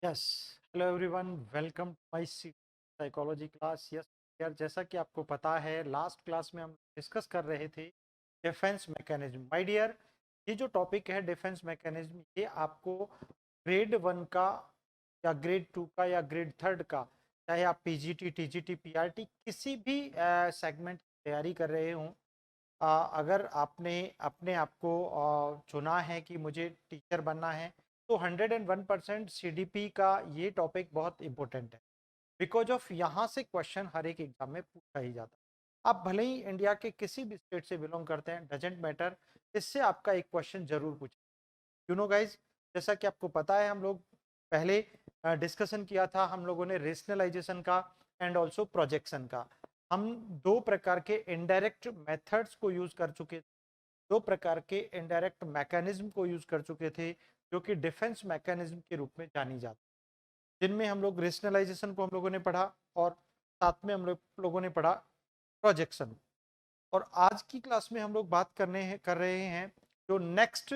Yes. Hello everyone, welcome to my psychology class. Yes यार, जैसा कि आपको पता है लास्ट क्लास में हम डिस्कस कर रहे थे डिफेंस मैकेनिज्म। माय डियर, ये जो टॉपिक है डिफेंस मैकेनिज्म, ये आपको ग्रेड 1 का या ग्रेड 2 का या ग्रेड 3 का, चाहे आप पीजीटी, टीजीटी, पीआरटी किसी भी सेगमेंट की तैयारी कर रहे हों, अगर आपने अपने आप को चुना है कि मुझे टीचर बनना है, तो 101% सीडीपी का ये टॉपिक बहुत इंपॉर्टेंट है। बिकॉज ऑफ यहाँ से क्वेश्चन हर एक एग्जाम में पूछा ही जाता है। आप भले ही इंडिया के किसी भी स्टेट से बिलोंग करते हैं, डजेंट मैटर, इससे आपका एक क्वेश्चन जरूर पूछे। यू नो गाइज, जैसा कि आपको पता है, हम लोग पहले डिस्कशन किया था, हम लोगों ने रेशनलाइजेशन का एंड ऑल्सो प्रोजेक्शन का। हम दो प्रकार के इनडायरेक्ट मेथड्स को यूज कर चुके, दो प्रकार के इनडायरेक्ट मैकेनिज्म को यूज कर चुके थे, जो कि डिफेंस मैकेनिज्म के रूप में जानी जाती, जिनमें हम लोग रेशनलाइजेशन को हम लोगों ने पढ़ा और साथ में लोगों ने पढ़ा प्रोजेक्शन। और आज की क्लास में हम लोग बात कर रहे हैं जो नेक्स्ट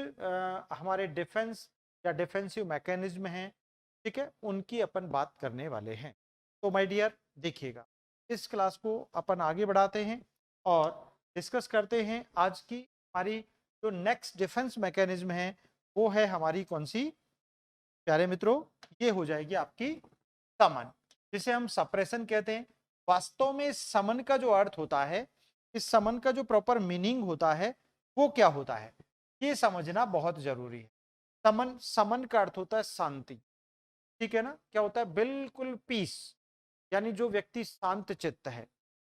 हमारे डिफेंस या डिफेंसिव मैकेनिज्म हैं, ठीक है, उनकी अपन बात करने वाले हैं। तो माय डियर, देखिएगा, इस क्लास को अपन आगे बढ़ाते हैं और डिस्कस करते हैं। आज की हमारी जो नेक्स्ट डिफेंस मैकेनिज्म है वो है हमारी कौन सी प्यारे मित्रों? ये हो जाएगी आपकी समन, जिसे हम सप्रेशन कहते हैं। वास्तव में समन का जो अर्थ होता है, इस समन का जो प्रॉपर मीनिंग होता है वो क्या होता है, ये समझना बहुत जरूरी है। समन समन का अर्थ होता है शांति, ठीक है ना? क्या होता है? बिल्कुल पीस, यानी जो व्यक्ति शांत चित्त है,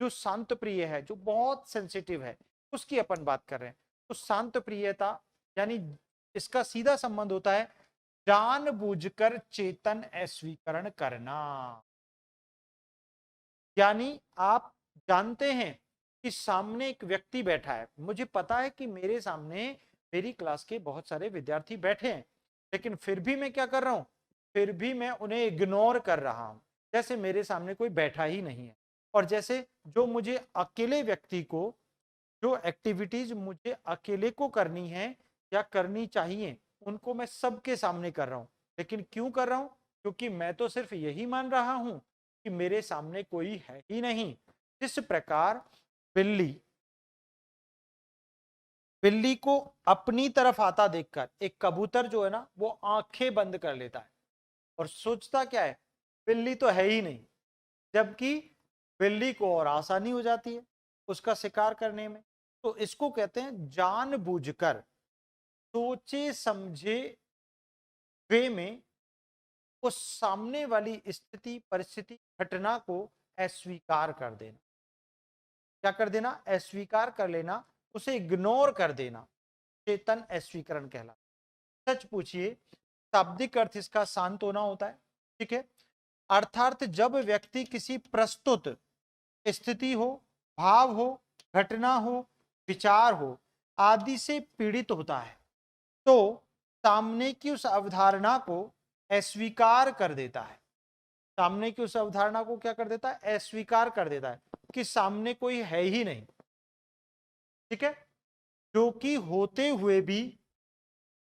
जो शांत प्रिय है, जो बहुत सेंसिटिव है, उसकी अपन बात कर रहे हैं। तो शांत प्रियता यानी इसका सीधा संबंध होता है जानबूझकर चेतन अस्वीकरण करना। यानी आप जानते हैं कि सामने एक व्यक्ति बैठा है, मुझे पता है कि मेरे सामने मेरी क्लास के बहुत सारे विद्यार्थी बैठे हैं, लेकिन फिर भी मैं क्या कर रहा हूं? फिर भी मैं उन्हें इग्नोर कर रहा हूं, जैसे मेरे सामने कोई बैठा ही नहीं है। और जैसे जो मुझे अकेले व्यक्ति को, जो एक्टिविटीज मुझे अकेले को करनी है या करनी चाहिए, उनको मैं सबके सामने कर रहा हूं। लेकिन क्यों कर रहा हूं? क्योंकि मैं तो सिर्फ यही मान रहा हूं कि मेरे सामने कोई है ही नहीं। जिस प्रकार बिल्ली बिल्ली को अपनी तरफ आता देखकर एक कबूतर जो है ना, वो आंखें बंद कर लेता है और सोचता क्या है, बिल्ली तो है ही नहीं। जबकि बिल्ली को और आसानी हो जाती है उसका शिकार करने में। तो इसको कहते हैं जानबूझकर, सोचे समझे वे में उस सामने वाली स्थिति, परिस्थिति, घटना को अस्वीकार कर देना। क्या कर देना? अस्वीकार कर लेना, उसे इग्नोर कर देना, चेतन अस्वीकरण कहला। सच पूछिए, शाब्दिक अर्थ इसका शांत होना होता है, ठीक है। अर्थात जब व्यक्ति किसी प्रस्तुत स्थिति हो, भाव हो, घटना हो, विचार हो आदि से पीड़ित होता है, तो सामने की उस अवधारणा को अस्वीकार कर देता है। सामने की उस अवधारणा को क्या कर देता है? अस्वीकार कर देता है कि सामने कोई है ही नहीं, ठीक है। जो कि होते हुए भी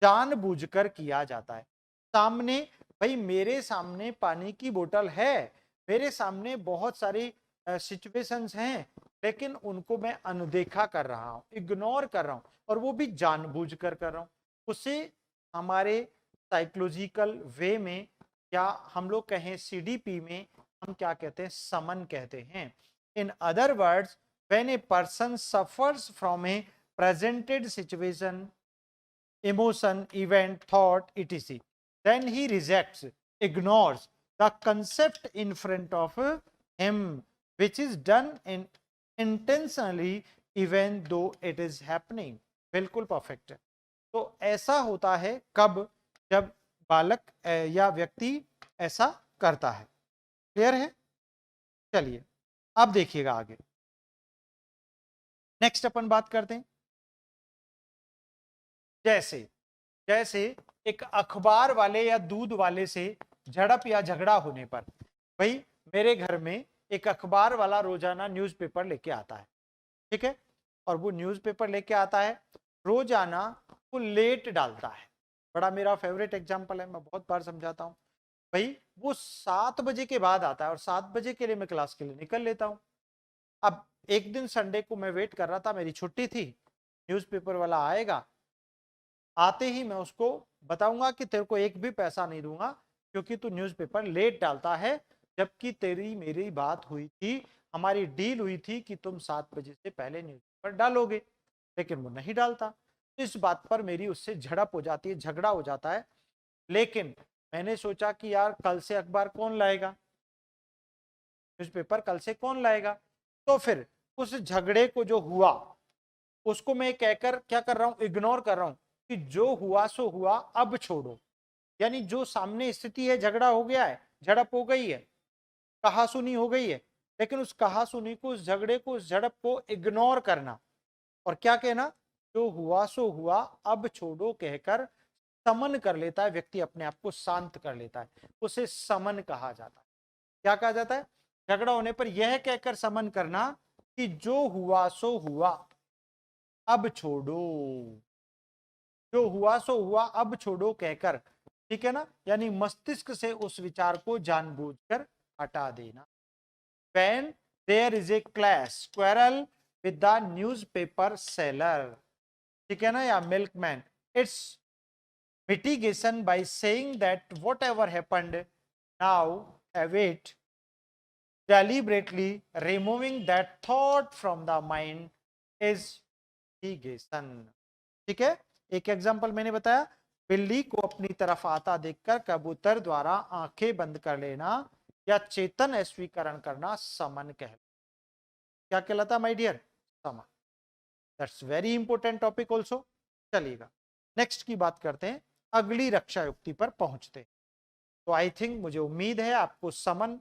जानबूझकर किया जाता है। सामने, भाई मेरे सामने पानी की बोतल है, मेरे सामने बहुत सारी सिचुएशंस हैं, लेकिन उनको मैं अनदेखा कर रहा हूं, इग्नोर कर रहा हूं, और वो भी जानबूझकर कर रहा हूं। उसे हमारे साइकोलॉजिकल वे में, या हम लोग कहें सीडीपी में, हम क्या कहते हैं? समन कहते हैं। In other words, when a person suffers from A presented situation, emotion, event, thought, etc. Then he rejects, ignores the concept in front of him, which is done intentionally even though it is happening. बिल्कुल perfect है। तो ऐसा होता है कब? जब बालक या व्यक्ति ऐसा करता है। क्लियर है? चलिए अब देखिएगा आगे, नेक्स्ट अपन बात करते हैं। जैसे जैसे एक अखबार वाले या दूध वाले से झड़प या झगड़ा होने पर, भाई मेरे घर में एक अखबार वाला रोजाना न्यूज़पेपर लेके आता है, ठीक है, और वो न्यूज़पेपर लेके आता है रोजाना, वो लेट डालता है। बड़ा मेरा फेवरेट एग्जांपल है, मैं बहुत बार समझाता हूँ। भाई वो 7 बजे के बाद आता है और 7 बजे के लिए मैं क्लास के लिए निकल लेता हूँ। अब एक दिन संडे को मैं वेट कर रहा था, मेरी छुट्टी थी, न्यूज़पेपर वाला आएगा, आते ही मैं उसको बताऊंगा कि तेरे को एक भी पैसा नहीं दूंगा क्योंकि तू न्यूज़पेपर लेट डालता है, जबकि तेरी मेरी बात हुई थी, हमारी डील हुई थी कि तुम 7 बजे से पहले न्यूज़पेपर डालोगे, लेकिन वो नहीं डालता। तो इस बात पर मेरी उससे झड़प हो जाती है, झगड़ा हो जाता है। लेकिन मैंने सोचा कि यार कल से अखबार कौन लाएगा, न्यूज़पेपर कल से कौन लाएगा। तो फिर उस झगड़े को जो हुआ उसको मैं कहकर क्या कर रहा हूं, इग्नोर कर रहा हूं कि जो हुआ सो हुआ, अब छोड़ो। यानी जो सामने स्थिति है, झगड़ा हो गया है, झड़प हो गई है, कहासुनी हो गई है, लेकिन उस कहासुनी को, उस झगड़े को, उस झड़प को इग्नोर करना और क्या कहना, जो हुआ सो हुआ, अब छोड़ो कहकर समन कर लेता है व्यक्ति, अपने आप को शांत कर लेता है, उसे समन कहा जाता है। क्या कहा जाता है? झगड़ा होने पर यह कहकर समन करना कि जो हुआ सो हुआ, अब छोड़ो, जो हुआ सो हुआ अब छोड़ो कहकर, ठीक है ना, यानी मस्तिष्क से उस विचार को जानबूझकर हटा देना। When there is a clash quarrel with the newspaper seller, ठीक है ना, या milkman, it's mitigation by saying that whatever happened, now have it, deliberately removing that thought from the mind is mitigation। ठीक है, एक एग्जांपल मैंने बताया, बिल्ली को अपनी तरफ आता देखकर कबूतर द्वारा आंखें बंद कर लेना या चेतन स्वीकरण करना समन क्या कहलाता माय डियर? समन। That's very important topic also. चलिएगा नेक्स्ट की बात करते हैं, अगली रक्षा युक्ति पर पहुंचते हैं। तो आई थिंक, मुझे उम्मीद है आपको समन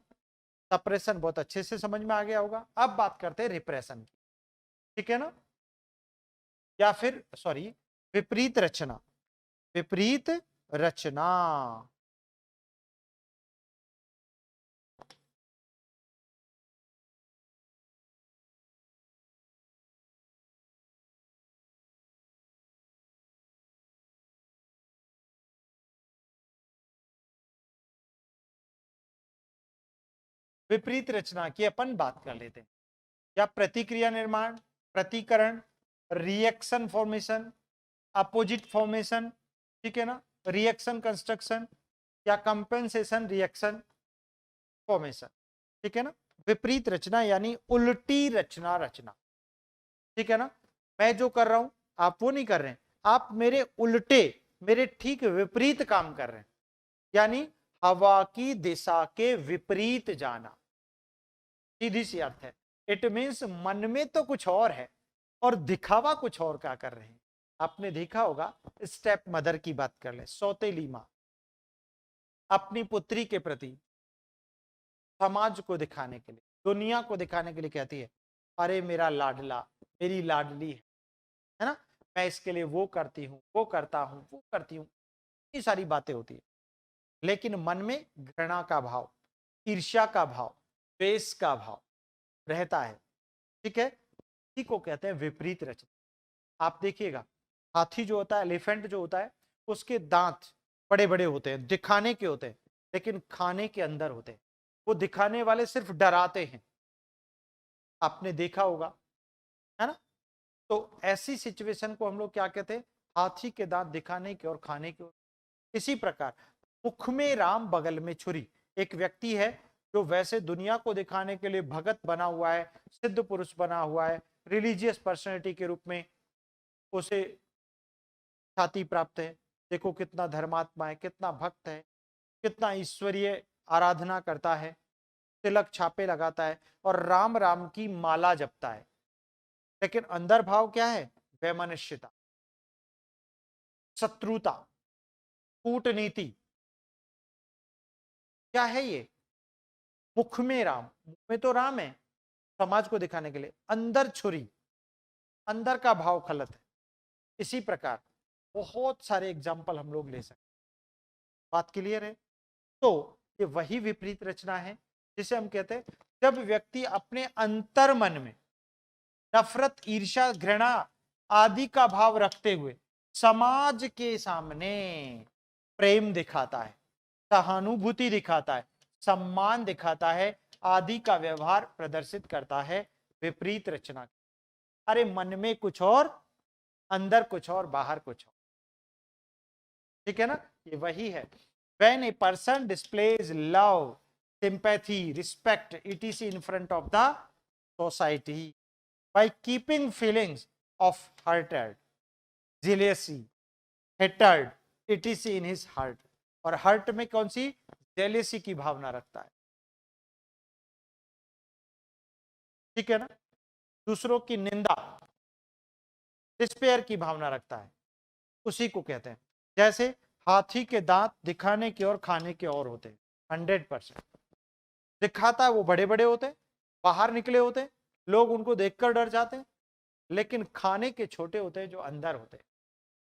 सप्रेशन बहुत अच्छे से समझ में आ गया होगा। अब बात करते हैं रिप्रेशन की, ठीक है ना, या फिर सॉरी, विपरीत रचना। विपरीत रचना, विपरीत रचना की अपन बात कर लेते हैं, या प्रतिक्रिया निर्माण, प्रतिकरण, रिएक्शन फॉर्मेशन, अपोजिट फॉर्मेशन, ठीक है ना, रिएक्शन कंस्ट्रक्शन या कंपेंसेशन रिएक्शन फॉर्मेशन, ठीक है ना। विपरीत रचना यानी उल्टी रचना रचना, ठीक है ना। मैं जो कर रहा हूं आप वो नहीं कर रहे हैं, आप मेरे उल्टे, मेरे ठीक विपरीत काम कर रहे हैं, यानी हवा की दिशा के विपरीत जाना, सीधी सी अर्थ है। इट मीन्स मन में तो कुछ और है और दिखावा कुछ और का कर रहे हैं। आपने देखा होगा, स्टेप मदर की बात कर ले, सौतेली मां अपनी पुत्री के प्रति समाज को दिखाने के लिए, दुनिया को दिखाने के लिए कहती है, अरे मेरा लाडला, मेरी लाडली है ना, मैं इसके लिए वो करती हूं, वो करता हूं, वो करती हूं, इतनी सारी बातें होती है, लेकिन मन में घृणा का भाव, ईर्ष्या का भाव, द्वेष का भाव रहता है, ठीक है। इसी को कहते हैं विपरीत रचना। आप देखिएगा, हाथी जो होता है, एलिफेंट जो होता है, उसके दांत बड़े बड़े होते हैं, दिखाने के होते हैं, लेकिन खाने के अंदर होते हैं। वो दिखाने वाले सिर्फ डराते हैं, आपने देखा होगा, है ना। तो ऐसी सिचुएशन को हम लोग क्या कहते हैं, हाथी के दांत दिखाने के और खाने के। इसी प्रकार मुख में राम बगल में छुरी, एक व्यक्ति है जो वैसे दुनिया को दिखाने के लिए भगत बना हुआ है, सिद्ध पुरुष बना हुआ है, रिलीजियस पर्सनैलिटी के रूप में उसे ख्याति प्राप्त है, देखो कितना धर्मात्मा है, कितना भक्त है, कितना ईश्वरीय आराधना करता है, तिलक छापे लगाता है और राम राम की माला जपता है, लेकिन अंदर भाव क्या है, वैमनस्यता, शत्रुता, कूटनीति। क्या है ये? मुख में राम, मुख में तो राम है समाज को दिखाने के लिए, अंदर छुरी, अंदर का भाव खलत है। इसी प्रकार बहुत सारे एग्जाम्पल हम लोग ले सकते। बात क्लियर है? तो ये वही विपरीत रचना है जिसे हम कहते हैं जब व्यक्ति अपने अंतर मन में नफरत, ईर्ष्या, घृणा आदि का भाव रखते हुए समाज के सामने प्रेम दिखाता है, सहानुभूति दिखाता है, सम्मान दिखाता है आदि का व्यवहार प्रदर्शित करता है विपरीत रचना। अरे मन में कुछ और, अंदर कुछ और, बाहर कुछ और। ठीक है ना, ये वही है। When a person displays love, sympathy, respect, etc. in front of the society by keeping feelings of hatred, jealousy, hatred, etc. in his heart, और हर्ट में कौन सी, जेलेसी की भावना रखता है। ठीक है ना, दूसरों की निंदा, डिस्पेयर की भावना रखता है, उसी को कहते हैं। जैसे हाथी के दांत दिखाने के और खाने के और होते हैं। 100% दिखाता है वो बड़े बड़े होते हैं, बाहर निकले होते हैं, लोग उनको देखकर डर जाते हैं, लेकिन खाने के छोटे होते हैं जो अंदर होते हैं,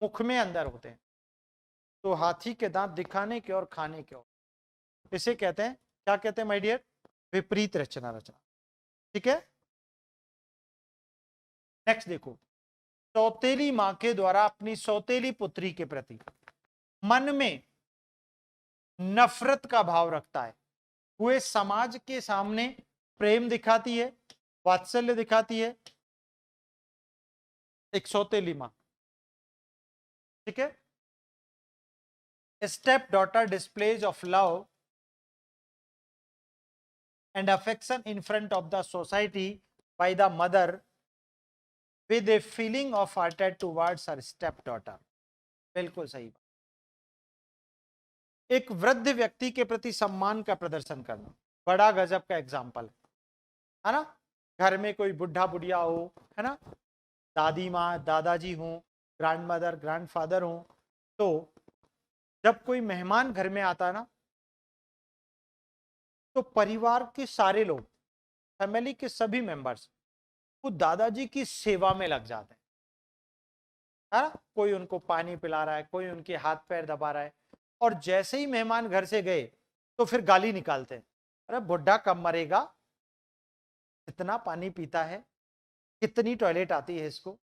मुख में अंदर होते हैं। तो हाथी के दांत दिखाने के और खाने के और, इसे कहते हैं, क्या कहते हैं माय डियर, विपरीत रचना रचना। ठीक है, नेक्स्ट देखो, सौतेली मां के द्वारा अपनी सौतेली पुत्री के प्रति मन में नफरत का भाव रखता है, हुए समाज के सामने प्रेम दिखाती है, वात्सल्य दिखाती है, एक सौतेली मां। ठीक है, step daughter displays of love and affection in front of the society by the mother with a feeling of hatred towards her stepdaughter। बिल्कुल सही बात। एक वृद्ध व्यक्ति के प्रति सम्मान का प्रदर्शन करना बड़ा गजब का एग्जाम्पल है ना। घर में कोई बुढ़ा बुढ़िया हो, है ना, दादी माँ दादाजी हो, ग्रैंड मदर ग्रैंड फादर हो, तो जब कोई मेहमान घर में आता है ना, तो परिवार के सारे लोग, फैमिली के सभी मेंबर्स वो दादाजी की सेवा में लग जाते हैं। कोई उनको पानी पिला रहा है, कोई उनके हाथ पैर दबा रहा है, और जैसे ही मेहमान घर से गए तो फिर गाली निकालते हैं, अरे बुढ़ा कब मरेगा, इतना पानी पीता है, कितनी टॉयलेट आती है इसको।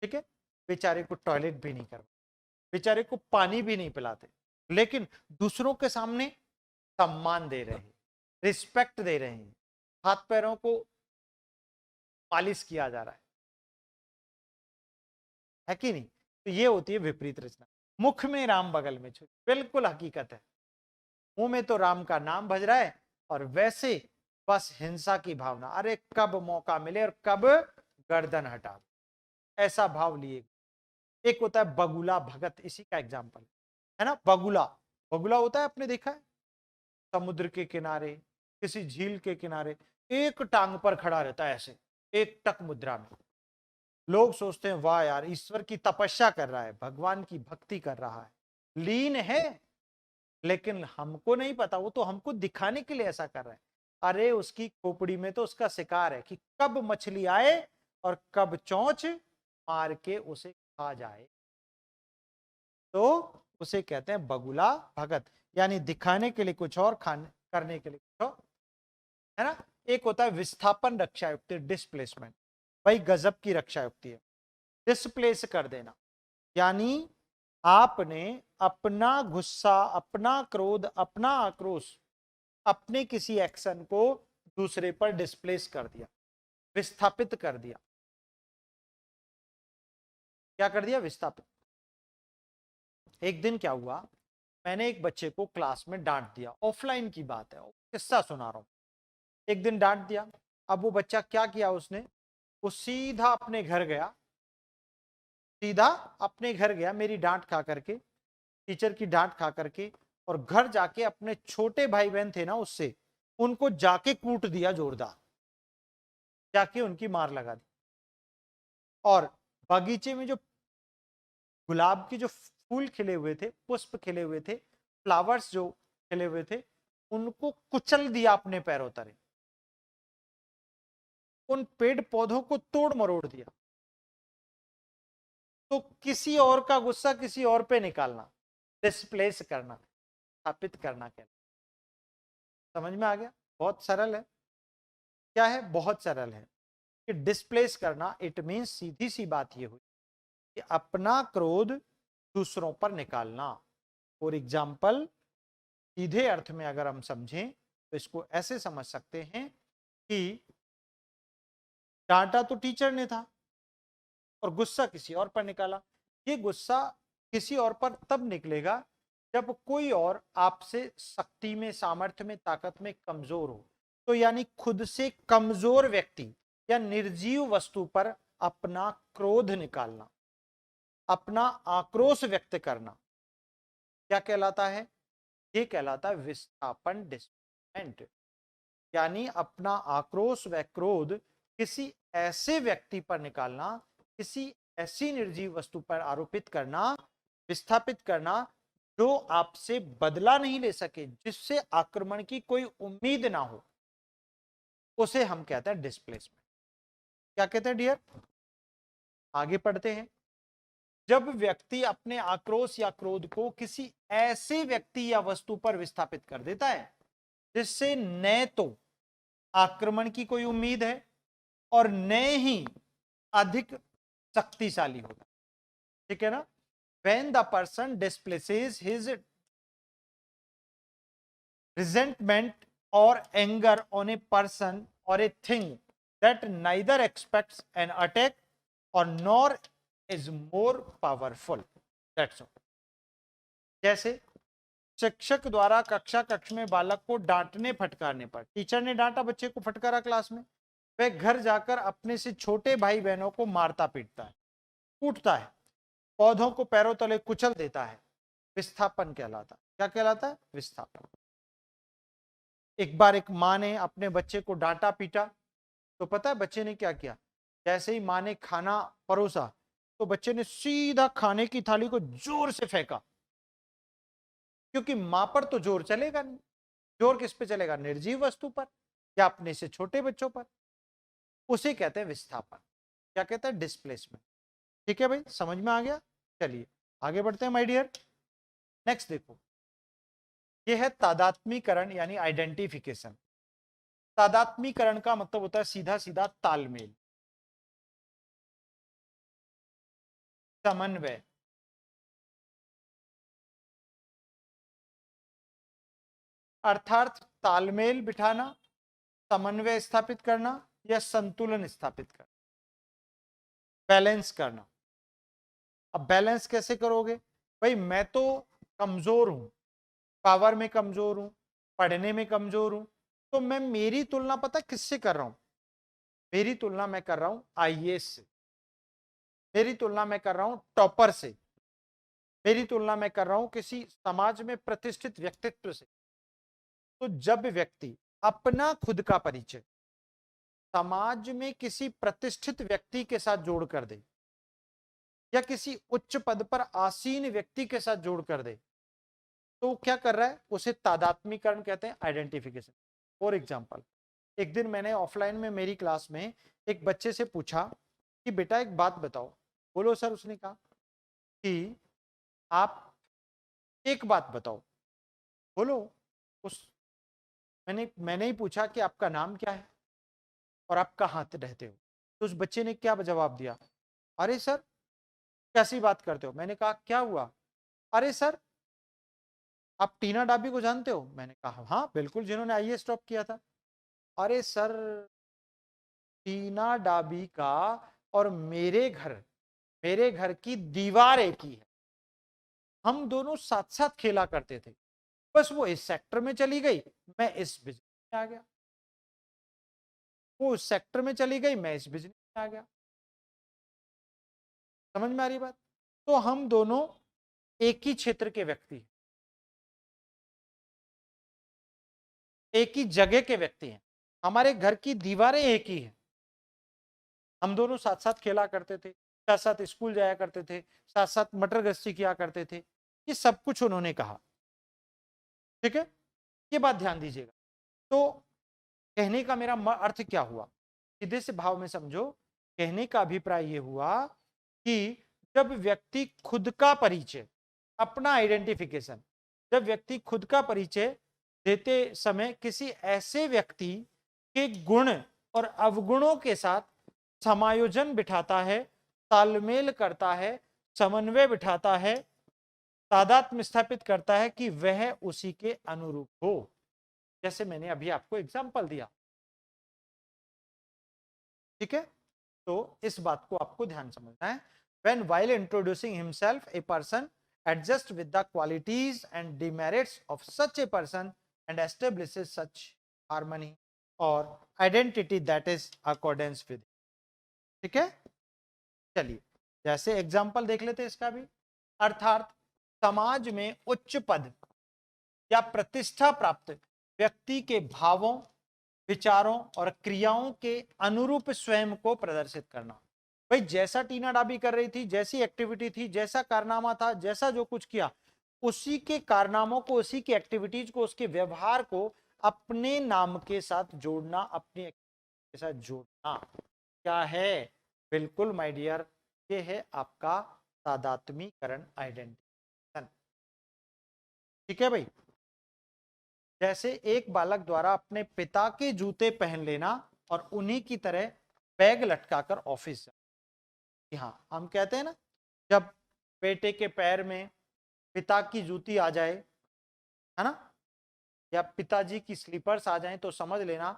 ठीक है, बेचारे को टॉयलेट भी नहीं कर, बेचारे को पानी भी नहीं पिलाते, लेकिन दूसरों के सामने सम्मान दे रहे हैं, रिस्पेक्ट दे रहे हैं, हाथ पैरों को मालिश किया जा रहा है कि नहीं। तो ये होती है विपरीत रचना। मुख में राम बगल में छुरी, बिल्कुल हकीकत है, मुंह में तो राम का नाम भज रहा है और वैसे बस हिंसा की भावना, अरे कब मौका मिले और कब गर्दन हटा, ऐसा भाव लिए। एक होता है बगुला भगत, इसी का एग्जाम्पल है ना। बगुला, बगुला होता है, आपने देखा है समुद्र के किनारे, किसी झील के किनारे एक टांग पर खड़ा रहता है, ऐसे एक टक मुद्रा में। लोग सोचते हैं वाह यार, ईश्वर की तपस्या कर रहा है, भगवान की भक्ति कर रहा है, लीन है, लेकिन हमको नहीं पता, वो तो हमको दिखाने के लिए ऐसा कर रहा है। अरे उसकी खोपड़ी में तो उसका शिकार है कि कब मछली आए और कब चोंच मार के उसे खा जाए। तो उसे कहते हैं बगुला भगत, यानी दिखाने के लिए कुछ और, खाने करने के लिए कुछ और, है ना। एक होता है विस्थापन रक्षा युक्ति, डिस्प्लेसमेंट, भाई गजब की रक्षा युक्ति है, डिस्प्लेस कर देना, यानी आपने अपना गुस्सा, अपना क्रोध, अपना आक्रोश, अपने किसी एक्शन को दूसरे पर डिस्प्लेस कर दिया, विस्थापित कर दिया। क्या कर दिया, विस्थापित। एक दिन क्या हुआ, मैंने एक बच्चे को क्लास में डांट दिया, ऑफलाइन की बात है, किस्सा सुना रहा हूं। एक दिन डांट दिया, अब वो बच्चा क्या किया उसने, वो सीधा अपने घर गया, सीधा अपने घर गया मेरी डांट खा करके, टीचर की डांट खा करके, और घर जाके अपने छोटे भाई बहन थे ना उससे, उनको जाके कूट दिया जोरदार, जाके उनकी मार लगा दी। और बगीचे में जो गुलाब के जो फूल खिले हुए थे, पुष्प खिले हुए थे, फ्लावर्स जो खिले हुए थे, उनको कुचल दिया अपने पैरों तले, उन पेड़ पौधों को तोड़ मरोड़ दिया। तो किसी और का गुस्सा किसी और पे निकालना, डिस्प्लेस करना, स्थापित करना, क्या समझ में आ गया, बहुत सरल है। क्या है, बहुत सरल है कि डिस्प्लेस करना, इट मींस सीधी सी बात ये हुई कि अपना क्रोध दूसरों पर निकालना। फॉर एग्जाम्पल, सीधे अर्थ में अगर हम समझें तो इसको ऐसे समझ सकते हैं कि डांटा तो टीचर ने था और गुस्सा किसी और पर निकाला। ये गुस्सा किसी और पर तब निकलेगा जब कोई और आपसे शक्ति में, सामर्थ्य में, ताकत में कमजोर हो। तो यानी खुद से कमजोर व्यक्ति या निर्जीव वस्तु पर अपना क्रोध निकालना, अपना आक्रोश व्यक्त करना क्या कहलाता है? ये कहलाता है विस्थापन, डिस्प्लेसमेंट। यानी अपना आक्रोश व क्रोध किसी ऐसे व्यक्ति पर निकालना, किसी ऐसी निर्जीव वस्तु पर आरोपित करना, विस्थापित करना जो आपसे बदला नहीं ले सके, जिससे आक्रमण की कोई उम्मीद ना हो, उसे हम कहते हैं डिस्प्लेसमेंट। क्या कहते हैं डियर? आगे पढ़ते हैं। जब व्यक्ति अपने आक्रोश या क्रोध को किसी ऐसे व्यक्ति या वस्तु पर विस्थापित कर देता है जिससे न तो आक्रमण की कोई उम्मीद है और न ही अधिक शक्तिशाली होता, ठीक है ना? When the person displaces his resentment or anger on a person or a thing that neither expects an attack or nor is more powerful, that's all। जैसे शिक्षक द्वारा कक्ष में बालक को डांटने फटकारने पर, टीचर ने डांटा, बच्चे को फटकारा क्लास में, वह घर जाकर अपने से छोटे भाई बहनों को मारता पीटता है, कूटता है, पौधों को पैरों तले कुचल देता है। विस्थापन कहलाता। क्या कहलाता है? विस्थापन। एक बार एक मां ने अपने बच्चे को डांटा पीटा तो पता है बच्चे ने क्या किया? जैसे ही मां ने खाना परोसा तो बच्चे ने सीधा खाने की थाली को जोर से फेंका, क्योंकि मां पर तो जोर चलेगा नहीं। जोर किस पे चलेगा? निर्जीव वस्तु पर या अपने से छोटे बच्चों पर। उसे कहते हैं विस्थापन। क्या कहते हैं? डिस्प्लेसमेंट। ठीक है भाई, समझ में आ गया? चलिए आगे बढ़ते हैं माय डियर। नेक्स्ट देखो, यह है तादात्मीकरण यानी आइडेंटिफिकेशन। तादात्मीकरण का मतलब होता है सीधा सीधा तालमेल, समन्वय। अर्थात तालमेल बिठाना, समन्वय स्थापित करना या संतुलन स्थापित करना, बैलेंस करना। अब बैलेंस कैसे करोगे भाई? मैं तो कमजोर हूं, पावर में कमजोर हूं, पढ़ने में कमजोर हूं, तो मैं मेरी तुलना पता किससे कर रहा हूं? मेरी तुलना मैं कर रहा हूं आईएएस से, मेरी तुलना मैं कर रहा हूं टॉपर से, मेरी तुलना मैं कर रहा हूं किसी समाज में प्रतिष्ठित व्यक्तित्व से। तो जब व्यक्ति अपना खुद का परिचय समाज में किसी प्रतिष्ठित व्यक्ति के साथ जोड़ कर दे या किसी उच्च पद पर आसीन व्यक्ति के साथ जोड़ कर दे, तो क्या कर रहा है? उसे तादात्मीकरण कहते हैं, आइडेंटिफिकेशन। फॉर एग्जाम्पल, एक दिन मैंने ऑफलाइन में मेरी क्लास में एक बच्चे से पूछा कि बेटा एक बात बताओ। बोलो सर। उसने कहा कि आप एक बात बताओ। बोलो। उस मैंने ही पूछा कि आपका नाम क्या है और आप कहाँ रहते हो। तो उस बच्चे ने क्या जवाब दिया? अरे सर कैसी बात करते हो? मैंने कहा क्या हुआ? अरे सर आप टीना डाबी को जानते हो? मैंने कहा हाँ बिल्कुल, जिन्होंने आईएएस टॉप किया था। अरे सर टीना डाबी का और मेरे घर की दीवार एक ही है, हम दोनों साथ साथ खेला करते थे, बस वो इस सेक्टर में चली गई, मैं इस बिजनेस में आ गया। वो उस सेक्टर में चली गई, मैं इस बिजनेस में आ गया। समझ में आ रही बात? तो हम दोनों एक ही क्षेत्र के व्यक्ति हैं, एक ही जगह के व्यक्ति हैं, हमारे घर की दीवारें एक ही हैं, हम दोनों साथ साथ खेला करते थे, साथ साथ स्कूल जाया करते थे, साथ साथ मटर गश्ती किया करते थे। ये सब कुछ उन्होंने कहा। ठीक है, ये बात ध्यान दीजिएगा। तो कहने का मेरा अर्थ क्या हुआ? सीधे से भाव में समझो। कहने का अभिप्राय ये हुआ कि जब व्यक्ति खुद का परिचय, अपना आइडेंटिफिकेशन, जब व्यक्ति खुद का परिचय देते समय किसी ऐसे व्यक्ति के गुण और अवगुणों के साथ समायोजन बिठाता है, तालमेल करता है, समन्वय बिठाता है, तादात्म्य स्थापित करता है कि वह उसी के अनुरूप हो। जैसे मैंने अभी आपको एग्जांपल दिया, ठीक है। तो इस बात को आपको ध्यान समझना है। When while introducing himself, a person adjusts with the qualities and demerits of such a person and establishes such harmony or identity that is accordance with, ठीक है। चलिए जैसे एग्जांपल देख लेते हैं इसका भी। अर्थात समाज में उच्च पद या प्रतिष्ठा प्राप्त व्यक्ति के भावों, विचारों और क्रियाओं के अनुरूप स्वयं को प्रदर्शित करना। भाई जैसा टीना डाबी कर रही थी, जैसी एक्टिविटी थी, जैसा कारनामा था, जैसा जो कुछ किया, उसी के कारनामों को, उसी की एक्टिविटीज को, उसके व्यवहार को अपने नाम के साथ जोड़ना, अपनी के साथ जोड़ना क्या है? बिल्कुल माय डियर, ये है आपका तादात्मीकरण, आइडेंटिफिकेशन। ठीक है भाई। जैसे एक बालक द्वारा अपने पिता के जूते पहन लेना और उन्हीं की तरह बैग लटकाकर ऑफिस जाना। हाँ, हम कहते हैं ना, जब बेटे के पैर में पिता की जूती आ जाए, है ना, या पिताजी की स्लीपर्स आ जाएं, तो समझ लेना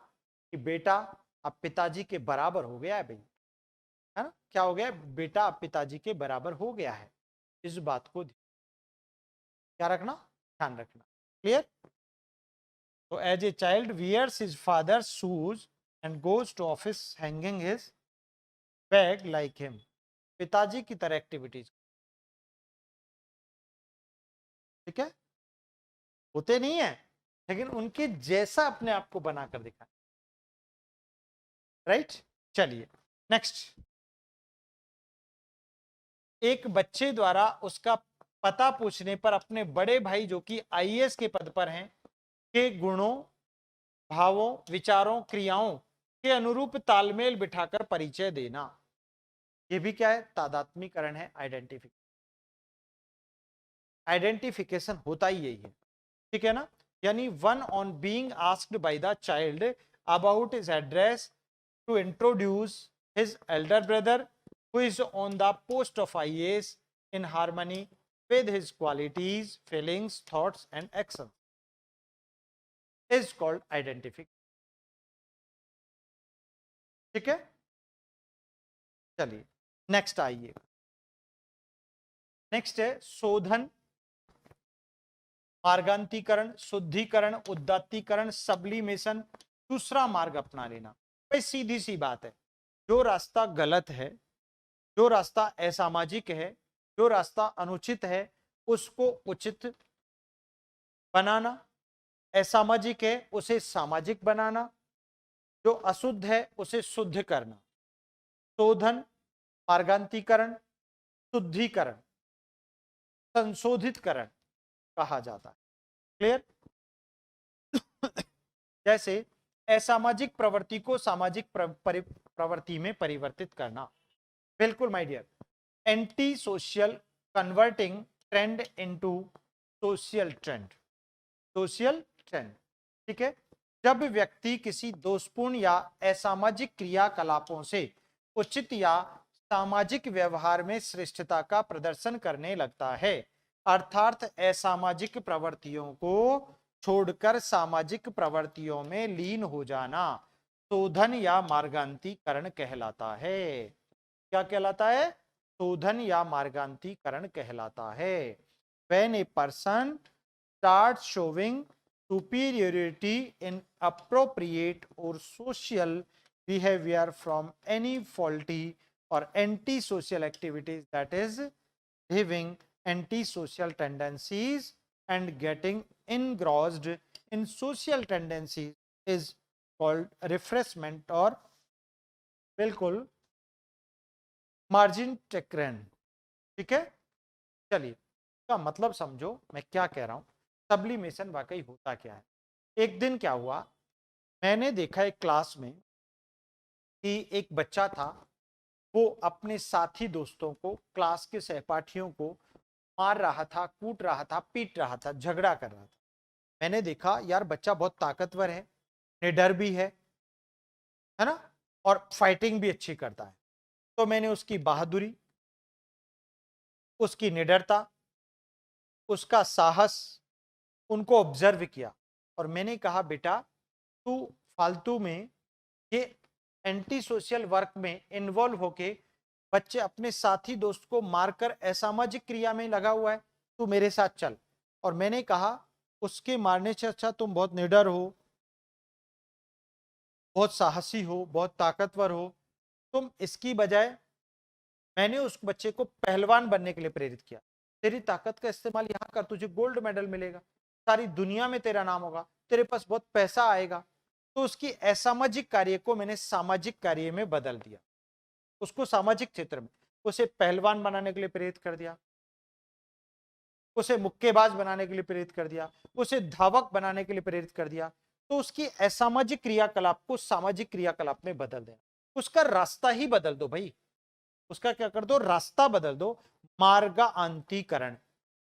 कि बेटा अब पिताजी के बराबर हो गया है भाई, है ना। क्या हो गया? बेटा अब पिताजी के बराबर हो गया है। इस बात को क्या रखना, ध्यान रखना। क्लियर? तो as a child wears his father's shoes and goes to office hanging his bag like him. पिताजी की तरह एक्टिविटीज, ठीक है, होते नहीं है, लेकिन उनके जैसा अपने आप को बनाकर दिखाएं। राइट? चलिए नेक्स्ट। एक बच्चे द्वारा उसका पता पूछने पर अपने बड़े भाई जो कि आईएएस के पद पर हैं के गुणों, भावों, विचारों, क्रियाओं के अनुरूप तालमेल बिठाकर परिचय देना। यह भी क्या है? तादात्मीकरण है, आइडेंटिफिकेशन। आइडेंटिफिकेशन होता ही यही है, ठीक है ना। यानी one on being asked by the child about his address to introduce his elder brother who is on the post of IAS in harmony with his qualities, feelings, thoughts and actions is called identification। ठीक है, चलिए next आइए। Next है शोधन, मार्गांतीकरण, शुद्धिकरण, उदात्तीकरण, सबलीमेशन, दूसरा मार्ग अपना लेना। भाई सीधी सी बात है, जो रास्ता गलत है, जो रास्ता असामाजिक है, जो रास्ता अनुचित है, उसको उचित बनाना। असामाजिक है उसे सामाजिक बनाना, जो अशुद्ध है उसे शुद्ध करना। शोधन, मार्गांतीकरण, शुद्धिकरण, संशोधितकरण कहा जाता है। क्लियर? जैसे असामाजिक प्रवृत्ति को सामाजिक प्रवृत्ति में परिवर्तित करना। बिल्कुल my dear. Anti social converting trend into social trend. Social trend, ठीक है। जब व्यक्ति किसी दोषपूर्ण या असामाजिक क्रियाकलापों से उचित या सामाजिक व्यवहार में श्रेष्ठता का प्रदर्शन करने लगता है, अर्थात असामाजिक प्रवृत्तियों को छोड़कर सामाजिक प्रवृत्तियों में लीन हो जाना शोधन या मार्गांतीकरण कहलाता है। क्या कहलाता है? शोधन या मार्गांतीकरण कहलाता है। When a person starts showing superiority in appropriate or social behavior from any faulty or anti-social activities, that is having anti-social tendencies and getting engrossed in social tendencies is called refreshment or बिल्कुल margin टेक्रेन। ठीक है, चलिए का मतलब समझो मैं क्या कह रहा हूं। सब्लिमेशन वाकई होता क्या है? एक दिन क्या हुआ, मैंने देखा एक क्लास में कि एक बच्चा था, वो अपने साथी दोस्तों को, क्लास के सहपाठियों को मार रहा था, कूट रहा था, पीट रहा था, झगड़ा कर रहा था। मैंने देखा यार बच्चा बहुत ताकतवर है, निडर भी है ना, और फाइटिंग भी अच्छी करता है। तो मैंने उसकी बहादुरी, उसकी निडरता, उसका साहस, उनको ऑब्जर्व किया और मैंने कहा बेटा तू फालतू में ये एंटी सोशल वर्क में इन्वॉल्व होके बच्चे अपने साथी दोस्त को मारकर असामाजिक क्रिया में लगा हुआ है, तू मेरे साथ चल। और मैंने कहा उसके मारने से अच्छा तुम बहुत निडर हो, बहुत साहसी हो, बहुत ताकतवर हो, तुम इसकी बजाय, मैंने उस बच्चे को पहलवान बनने के लिए प्रेरित किया। तेरी ताकत का इस्तेमाल यहां कर, तुझे गोल्ड मेडल मिलेगा, सारी दुनिया में तेरा नाम होगा, तेरे पास बहुत पैसा आएगा। तो उसकी असामाजिक कार्य को मैंने सामाजिक कार्य में बदल दिया। उसको सामाजिक क्षेत्र में, उसे पहलवान बनाने के लिए प्रेरित कर दिया, उसे मुक्केबाज बनाने के लिए प्रेरित कर दिया, उसे धावक बनाने के लिए प्रेरित कर दिया। तो उसकी असामाजिक क्रियाकलाप को सामाजिक क्रियाकलाप में बदल देना, उसका रास्ता ही बदल दो भाई, उसका क्या कर दो, रास्ता बदल दो। मार्गांतरीकरण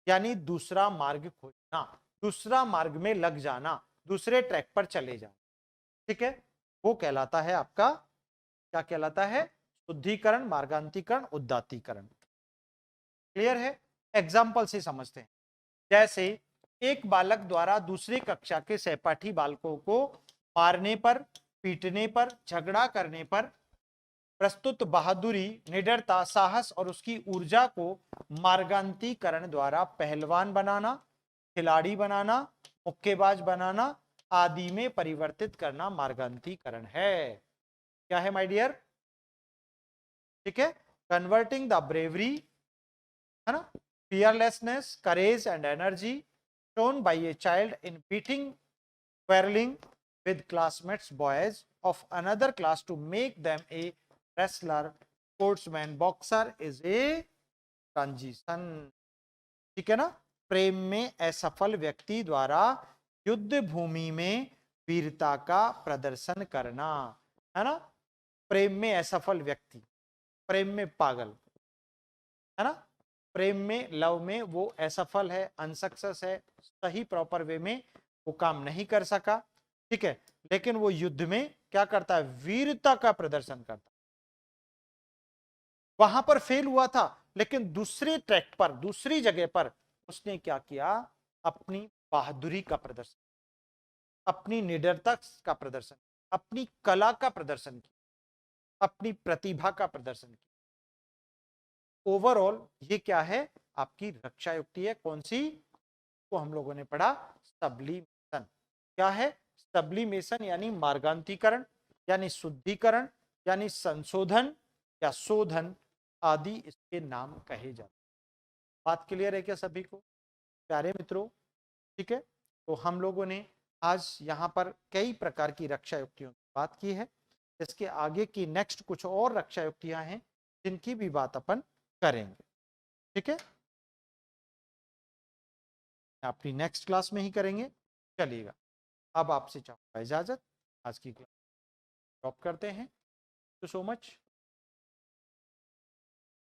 यानी दूसरा मार्ग खोजना, दूसरा मार्ग में लग जाना, दूसरे ट्रैक पर चले जाना, ठीक है। वो कहलाता है आपका, क्या कहलाता है, शुद्धिकरण, मार्गांतरीकरण, उदात्तीकरण। क्लियर है? एग्जाम्पल से समझते हैं। जैसे एक बालक द्वारा दूसरी कक्षा के सहपाठी बालकों को मारने पर, पीटने पर, झगड़ा करने पर प्रस्तुत बहादुरी, निडरता, साहस और उसकी ऊर्जा को मार्गांतरीकरण द्वारा पहलवान बनाना, खिलाड़ी बनाना, मुक्केबाज बनाना आदि में परिवर्तित करना मार्गांतरीकरण है। क्या है माय डियर? ठीक है। कन्वर्टिंग द ब्रेवरी, है ना, fearlessness, courage and energy shown by a child in beating, quarreling with classmates boys of another class to make them a wrestler, sportsman, boxer is a transition। ठीक है ना। प्रेम में असफल व्यक्ति द्वारा युद्ध भूमि में वीरता का प्रदर्शन करना, है ना। प्रेम में असफल व्यक्ति, प्रेम में पागल, है ना, प्रेम में, लव में वो असफल है, अनसक्सेस है, सही प्रॉपर वे में वो काम नहीं कर सका, ठीक है। लेकिन वो युद्ध में क्या करता है, वीरता का प्रदर्शन करता है। वहां पर फेल हुआ था, लेकिन दूसरे ट्रैक पर, दूसरी जगह पर उसने क्या किया, अपनी बहादुरी का प्रदर्शन, अपनी निडरता का प्रदर्शन, अपनी कला का प्रदर्शन किया, अपनी प्रतिभा का प्रदर्शन किया। ओवरऑल ये क्या है, आपकी रक्षा युक्ति है। कौन सी? को हम लोगों ने पढ़ा, सब्लिमेशन। क्या है? सब्लिमेशन यानी मार्गांतरीकरण, यानी शुद्धिकरण, यानी संशोधन या शोधन आदि इसके नाम कहे जाते। बात क्लियर है क्या सभी को, प्यारे मित्रों? ठीक है। तो हम लोगों ने आज यहाँ पर कई प्रकार की रक्षा युक्तियों की बात की है। इसके आगे की नेक्स्ट कुछ और रक्षा युक्तियां हैं जिनकी भी बात अपन करेंगे, ठीक है। अपनी नेक्स्ट क्लास में ही करेंगे, चलिएगा। अब आपसे चाहूंगा इजाजत, आज की क्लास स्टॉप करते हैं। तो सो मच।